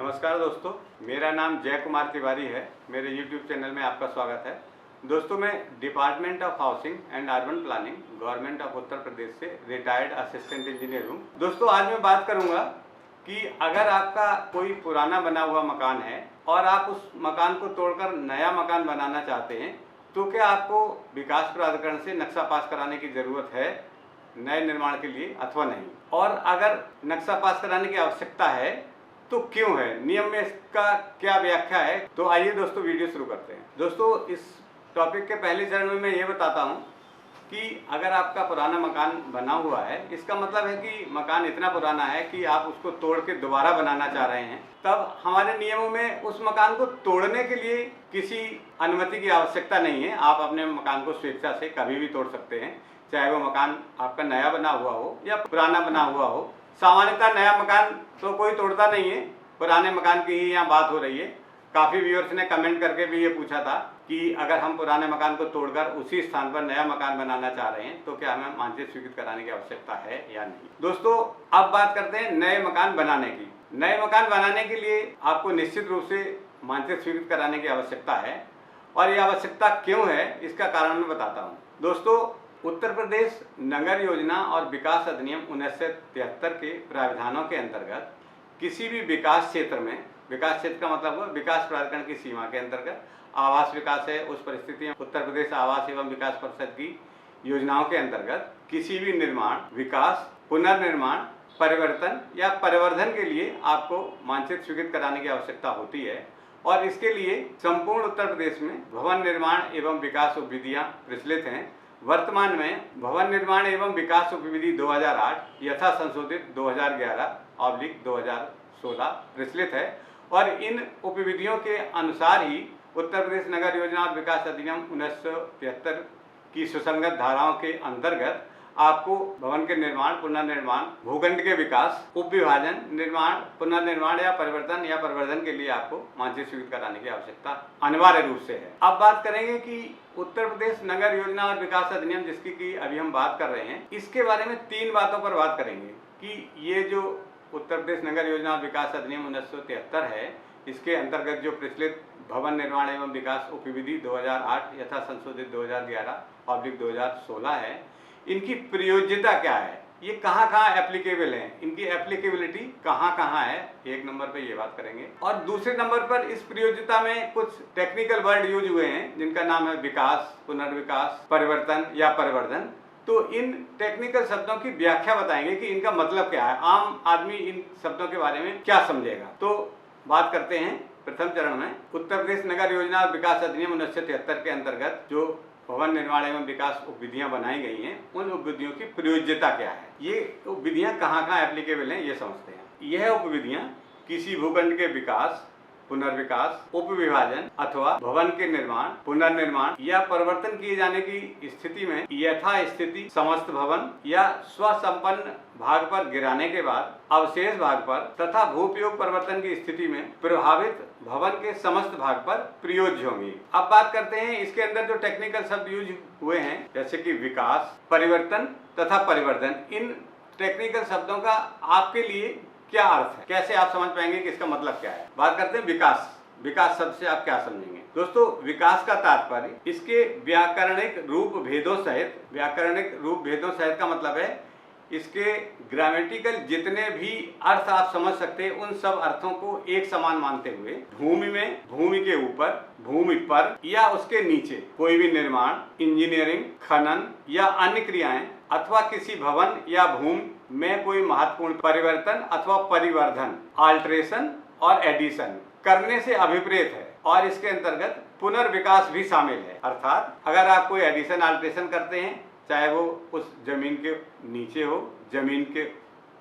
नमस्कार दोस्तों, मेरा नाम जय कुमार तिवारी है। मेरे YouTube चैनल में आपका स्वागत है। दोस्तों, मैं department of housing and urban planning, government of Uttar Pradesh से रिटायर्ड असिस्टेंट इंजीनियर हूँ। दोस्तों, आज मैं बात करूँगा कि अगर आपका कोई पुराना बना हुआ मकान है और आप उस मकान को तोड़कर नया मकान बनाना चाहते हैं, तो क्या आपको विकास प्राधिकरण से नक्शा पास कराने की ज़रूरत है नए निर्माण के लिए अथवा नहीं? और अगर नक्शा पास कराने की आवश्यकता है तो क्यों है, नियम में इसका क्या व्याख्या है? तो आइए दोस्तों, वीडियो शुरू करते हैं। दोस्तों, इस टॉपिक के पहले चरण में मैं ये बताता हूँ कि अगर आपका पुराना मकान बना हुआ है, इसका मतलब है कि मकान इतना पुराना है कि आप उसको तोड़ के दोबारा बनाना चाह रहे हैं, तब हमारे नियमों में उस मकान को तोड़ने के लिए किसी अनुमति की आवश्यकता नहीं है। आप अपने मकान को स्वेच्छा से कभी भी तोड़ सकते हैं, चाहे वो मकान आपका नया बना हुआ हो या पुराना बना हुआ हो। सामान्यतः नया मकान तो कोई तोड़ता नहीं है, पुराने मकान की ही यहाँ बात हो रही है। काफ़ी व्यूअर्स ने कमेंट करके भी ये पूछा था कि अगर हम पुराने मकान को तोड़कर उसी स्थान पर नया मकान बनाना चाह रहे हैं तो क्या हमें मानचित्र स्वीकृत कराने की आवश्यकता है या नहीं। दोस्तों, अब बात करते हैं नए मकान बनाने की। नए मकान बनाने के लिए आपको निश्चित रूप से मानचित्र स्वीकृत कराने की आवश्यकता है, और ये आवश्यकता क्यों है इसका कारण मैं बताता हूँ। दोस्तों, उत्तर प्रदेश नगर योजना और विकास अधिनियम 1973 के प्रावधानों के अंतर्गत किसी भी विकास क्षेत्र में, विकास क्षेत्र का मतलब हुआ विकास प्राधिकरण की सीमा के अंतर्गत, आवास विकास है उस परिस्थिति में उत्तर प्रदेश आवास एवं विकास परिषद की योजनाओं के अंतर्गत किसी भी निर्माण, विकास, पुनर्निर्माण, परिवर्तन या परिवर्धन के लिए आपको मानचित्र स्वीकृत कराने की आवश्यकता होती है। और इसके लिए संपूर्ण उत्तर प्रदेश में भवन निर्माण एवं विकास उपविधियाँ प्रचलित हैं। वर्तमान में भवन निर्माण एवं विकास उपविधि 2008 यथा संशोधित 2011/2016 प्रचलित है, और इन उपविधियों के अनुसार ही उत्तर प्रदेश नगर योजना और विकास अधिनियम 1973 की सुसंगत धाराओं के अंतर्गत आपको भवन के निर्माण, पुनर्निर्माण, भूखंड के विकास, उपविभाजन, निर्माण, पुनर्निर्माण या परिवर्तन के लिए आपको मानचित्र स्वीकृत कराने की आवश्यकता अनिवार्य रूप से है। अब बात करेंगे कि उत्तर प्रदेश नगर योजना और विकास अधिनियम, जिसकी कि अभी हम बात कर रहे हैं, इसके बारे में 3 बातों पर बात करेंगे कि ये जो उत्तर प्रदेश नगर योजना और विकास अधिनियम 1973 है, इसके अंतर्गत जो प्रचलित भवन निर्माण एवं विकास उपविधि 2008 यथा संशोधित 2011/2016 है, इनकी प्रयोज्यता क्या है, ये कहाँ कहाँ एप्लीकेबल है, इनकी एप्लीकेबिलिटी कहाँ कहाँ है, एक नंबर पे ये बात करेंगे। और दूसरे नंबर पर इस प्रयोज्यता में कुछ टेक्निकल वर्ड यूज हुए हैं जिनका नाम है विकास, पुनर्विकास, परिवर्तन या परिवर्धन। तो इन टेक्निकल शब्दों की व्याख्या बताएंगे कि इनका मतलब क्या है, आम आदमी इन शब्दों के बारे में क्या समझेगा। तो बात करते हैं प्रथम चरण में उत्तर प्रदेश नगर योजना और विकास अधिनियम 1973 के अंतर्गत जो भवन निर्माण एवं विकास उपविधियां बनाई गई हैं, उन उपविधियों की प्रयोज्यता क्या है, ये उपविधियां कहाँ कहाँ एप्लीकेबल हैं, ये समझते हैं। यह उपविधियां किसी भूखंड के विकास, पुनर्विकास, उपविभाजन अथवा भवन के निर्माण, पुनर्निर्माण या परिवर्तन किए जाने की स्थिति में यथास्थिति समस्त भवन या स्वसंपन्न भाग पर गिराने के बाद अवशेष भाग पर तथा भूपयोग परिवर्तन की स्थिति में प्रभावित भवन के समस्त भाग पर प्रयोज्य होंगी। अब बात करते हैं इसके अंदर जो टेक्निकल शब्द यूज हुए हैं, जैसे कि विकास, परिवर्तन तथा परिवर्तन। इन टेक्निकल शब्दों का आपके लिए क्या अर्थ है, कैसे आप समझ पाएंगे कि इसका मतलब क्या है। बात करते हैं विकास। विकास शब्द से आप क्या समझेंगे? दोस्तों, विकास का तात्पर्य इसके व्याकरणिक रूप भेदों सहित का मतलब है इसके ग्रामेटिकल जितने भी अर्थ आप समझ सकते हैं, उन सब अर्थों को एक समान मानते हुए भूमि में, भूमि के ऊपर, भूमि पर या उसके नीचे कोई भी निर्माण, इंजीनियरिंग, खनन या अन्य क्रियाएं अथवा किसी भवन या भूमि में कोई महत्वपूर्ण परिवर्तन अथवा परिवर्धन, अल्टरेशन और एडिशन करने से अभिप्रेत है, और इसके अंतर्गत पुनर्विकास भी शामिल है। अर्थात अगर आप कोई एडिशन, अल्टरेशन करते हैं, चाहे वो उस जमीन के नीचे हो, जमीन के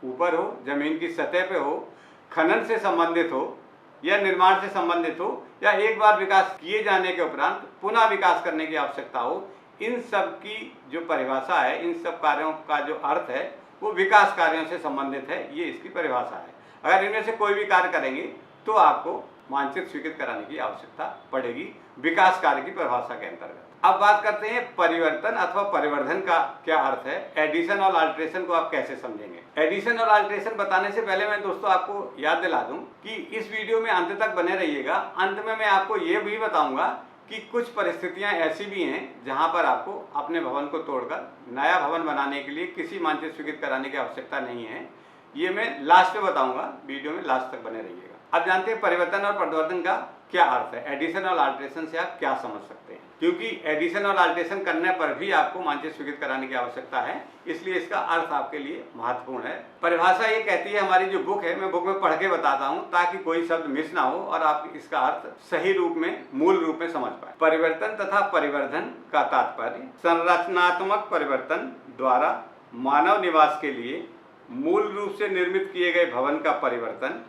ऊपर हो, जमीन की सतह पे हो, खनन से संबंधित हो या निर्माण से संबंधित हो, या एक बार विकास किए जाने के उपरांत पुनः विकास करने की आवश्यकता हो, इन सब की जो परिभाषा है, इन सब कार्यों का जो अर्थ है वो विकास कार्यों से संबंधित है, ये इसकी परिभाषा है। अगर इनमें से कोई भी कार्य करेंगे तो आपको मानचित्र स्वीकृत कराने की आवश्यकता पड़ेगी विकास कार्य की परिभाषा के अंतर्गत। अब बात करते हैं परिवर्तन अथवा परिवर्धन का क्या अर्थ है। एडिशन और अल्ट्रेशन को आप कैसे समझेंगे। एडिशन और अल्ट्रेशन बताने से पहले मैं दोस्तों आपको याद दिला दूं कि इस वीडियो में अंत तक बने रहिएगा। अंत में मैं आपको ये भी बताऊंगा कि कुछ परिस्थितियां ऐसी भी हैं जहां पर आपको अपने भवन को तोड़कर नया भवन बनाने के लिए किसी मानचित्र स्वीकृत कराने की आवश्यकता नहीं है। ये मैं लास्ट में बताऊंगा, वीडियो में लास्ट तक बने रहिएगा। अब जानते हैं परिवर्तन और परिवर्तन का क्या अर्थ है। एडिशन और अल्ट्रेशन से आप क्या समझ सकते हैं, क्योंकि एडिशन और अल्ट्रेशन करने पर भी आपको मानचित्र स्वीकृत कराने की आवश्यकता है, इसलिए इसका अर्थ आपके लिए महत्वपूर्ण है। परिभाषा ये कहती है, हमारी जो बुक है, मैं बुक में पढ़ के बताता हूँ ताकि कोई शब्द मिस ना हो और आप इसका अर्थ सही रूप में, मूल रूप में समझ पाए। परिवर्तन तथा परिवर्धन का तात्पर्य संरचनात्मक परिवर्तन द्वारा मानव निवास के लिए मूल रूप से निर्मित किए गए भवन का परिवर्तन,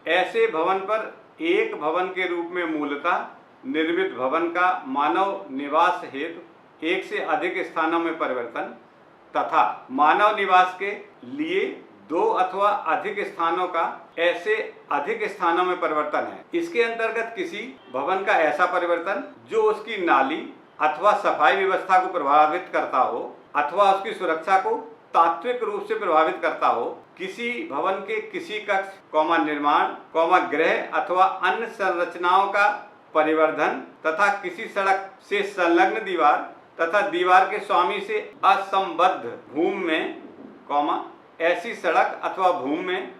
ऐसे भवन पर एक भवन के रूप में मूलतः निर्मित भवन का मानव निवास हेतु एक से अधिक स्थानों में परिवर्तन तथा मानव निवास के लिए दो अथवा अधिक स्थानों का ऐसे अधिक स्थानों में परिवर्तन है। इसके अंतर्गत किसी भवन का ऐसा परिवर्तन जो उसकी नाली अथवा सफाई व्यवस्था को प्रभावित करता हो अथवा उसकी सुरक्षा को तात्विक रूप से प्रभावित करता हो, किसी भवन के किसी कक्ष, निर्माण, गृह अथवा अन्य संरचनाओं का परिवर्धन तथा किसी सड़क से संलग्न दीवार तथा दीवार के स्वामी से असंबद्ध भूमि में, ऐसी सड़क अथवा भूमि में,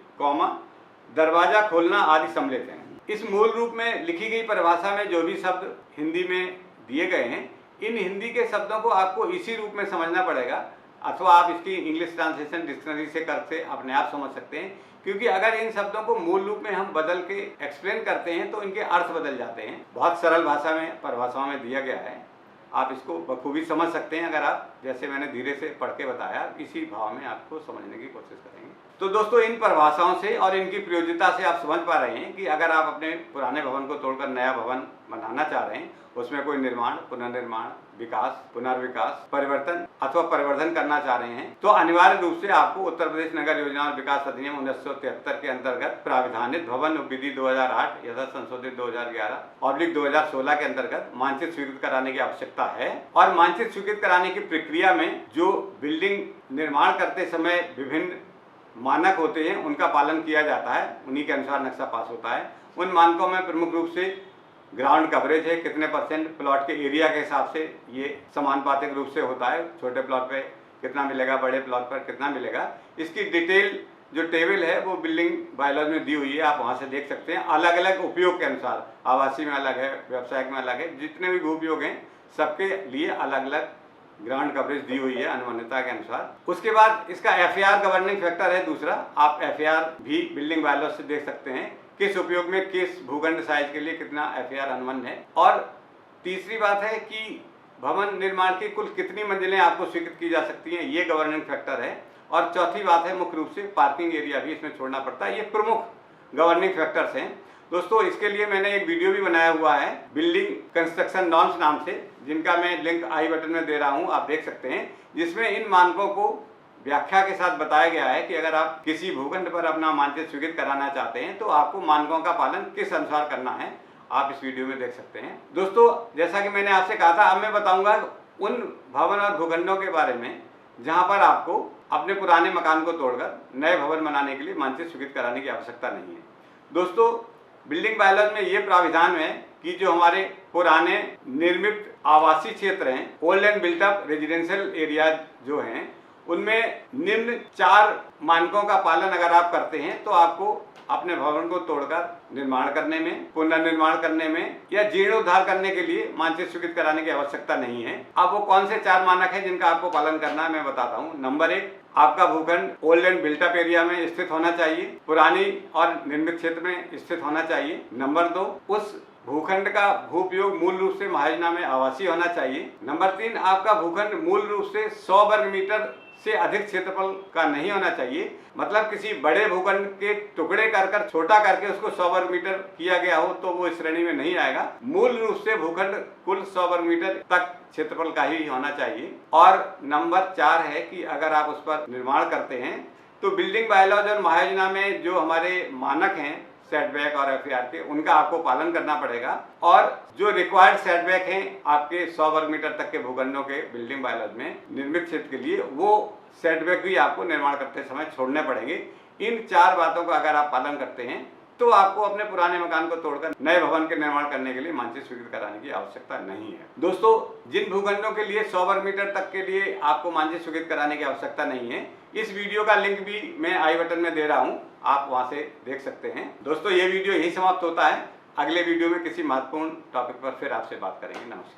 दरवाजा खोलना आदि सम्मिलित हैं। इस मूल रूप में लिखी गई परिभाषा में जो भी शब्द हिंदी में दिए गए हैं, इन हिंदी के शब्दों को आपको इसी रूप में समझना पड़ेगा, अथवा आप इसकी इंग्लिश ट्रांसलेशन डिक्शनरी से करके अपने आप समझ सकते हैं, क्योंकि अगर इन शब्दों को मूल रूप में हम बदल के एक्सप्लेन करते हैं तो इनके अर्थ बदल जाते हैं। बहुत सरल भाषा में परिभाषाओं में दिया गया है, आप इसको बखूबी समझ सकते हैं अगर आप, जैसे मैंने धीरे से पढ़ के बताया, इसी भाव में आपको समझने की कोशिश करेंगे। तो दोस्तों, इन परिभाषाओं से और इनकी प्रयोज्यता से आप समझ पा रहे हैं कि अगर आप अपने पुराने भवन को तोड़कर नया भवन बनाना चाह रहे हैं, उसमें कोई निर्माण, पुनर्निर्माण, विकास, पुनर्विकास, परिवर्तन अथवा परिवर्धन करना चाह रहे हैं, तो अनिवार्य रूप से आपको उत्तर प्रदेश नगर योजना और विकास अधिनियम 1973 के अंतर्गत प्राविधानित भवन विधि 2008 यथा संशोधित 2011/2016 के अंतर्गत मानचित्र स्वीकृत कराने की आवश्यकता है। और मानचित्र स्वीकृत कराने की प्रक्रिया में जो बिल्डिंग निर्माण करते समय विभिन्न मानक होते हैं, उनका पालन किया जाता है, उन्हीं के अनुसार नक्शा पास होता है। उन मानकों में प्रमुख रूप से ग्राउंड कवरेज है, कितने परसेंट प्लॉट के एरिया के हिसाब से ये समानुपातिक रूप से होता है, छोटे प्लॉट पे कितना मिलेगा, बड़े प्लॉट पर कितना मिलेगा। इसकी डिटेल जो टेबल है वो बिल्डिंग बायलॉज में दी हुई है, आप वहाँ से देख सकते हैं। अलग अलग उपयोग के अनुसार, आवासीय में अलग है, व्यवसायिक में अलग है, जितने भी भू उपयोग हैं सबके लिए अलग अलग ग्राउंड कवरेज दी हुई है अनुमान्यता के अनुसार। उसके बाद इसका FAR गवर्निंग फैक्टर है दूसरा, आप FAR भी बिल्डिंग बायलॉज से देख सकते हैं, किस उपयोग में किस भूखंड साइज के लिए कितना FAR अनुमान है। और तीसरी बात है कि भवन निर्माण की कुल कितनी मंजिलें आपको स्वीकृत की जा सकती हैं, ये गवर्निंग फैक्टर है। और चौथी बात है मुख्य रूप से पार्किंग एरिया भी इसमें छोड़ना पड़ता है। ये प्रमुख गवर्निंग फैक्टर्स हैं। दोस्तों, इसके लिए मैंने एक वीडियो भी बनाया हुआ है बिल्डिंग कंस्ट्रक्शन नॉर्म्स नाम से, जिनका मैं लिंक आई बटन में दे रहा हूँ, आप देख सकते हैं, जिसमें इन मानकों को व्याख्या के साथ बताया गया है कि अगर आप किसी भूखंड पर अपना मानचित्र स्वीकृत कराना चाहते हैं तो आपको मानकों का पालन किस अनुसार करना है, आप इस वीडियो में देख सकते हैं। दोस्तों, जैसा कि मैंने आपसे कहा था, अब मैं बताऊंगा उन भवन और भूखंडों के बारे में जहां पर आपको अपने पुराने मकान को तोड़कर नए भवन बनाने के लिए मानचित्र स्वीकृत कराने की आवश्यकता नहीं है। दोस्तों, बिल्डिंग बायलॉज में ये प्राविधान है कि जो हमारे पुराने निर्मित आवासीय क्षेत्र हैं, old and built up residential area जो हैं, उनमें निम्न 4 मानकों का पालन अगर आप करते हैं तो आपको अपने भवन को तोड़कर निर्माण करने में, पुनर्निर्माण करने में या जीर्णोद्धार करने के लिए मानचित्र स्वीकृत कराने की आवश्यकता नहीं है। अब वो कौन से 4 मानक हैं जिनका आपको पालन करना है, मैं बताता हूँ। नंबर 1, आपका भूखंड old and built up area में स्थित होना चाहिए, पुरानी और निर्मित क्षेत्र में स्थित होना चाहिए। नंबर 2, उस भूखंड का भूपयोग मूल रूप से महायोजना में आवासीय होना चाहिए। नंबर 3, आपका भूखंड मूल रूप से 100 वर्ग मीटर से अधिक क्षेत्रफल का नहीं होना चाहिए, मतलब किसी बड़े भूखंड के टुकड़े कर छोटा करके उसको 100 वर्ग मीटर किया गया हो तो वो इस श्रेणी में नहीं आएगा। मूल रूप से भूखंड कुल 100 वर्ग मीटर तक क्षेत्रफल का ही होना चाहिए। और नंबर 4 है कि अगर आप उस पर निर्माण करते हैं तो बिल्डिंग बायलॉज और महायोजना में जो हमारे मानक हैं सेटबैक और एफआर के, उनका आपको पालन करना पड़ेगा। और जो रिक्वायर्ड सेटबैक हैं आपके 100 वर्ग मीटर तक के भूखंडों के बिल्डिंग बायलॉज में निर्मित क्षेत्र के लिए, वो सेटबैक भी आपको निर्माण करते समय छोड़ने पड़ेंगे। इन 4 बातों का अगर आप पालन करते हैं तो आपको अपने पुराने मकान को तोड़कर नए भवन के निर्माण करने के लिए मानचित्र स्वीकृत कराने की आवश्यकता नहीं है। दोस्तों, जिन भूखंडों के लिए 100 वर्ग मीटर तक के लिए आपको मानचित्र स्वीकृत कराने की आवश्यकता नहीं है, इस वीडियो का लिंक भी मैं आई बटन में दे रहा हूं, आप वहां से देख सकते हैं। दोस्तों, ये वीडियो यही समाप्त होता है। अगले वीडियो में किसी महत्वपूर्ण टॉपिक पर फिर आपसे बात करेंगे। नमस्कार।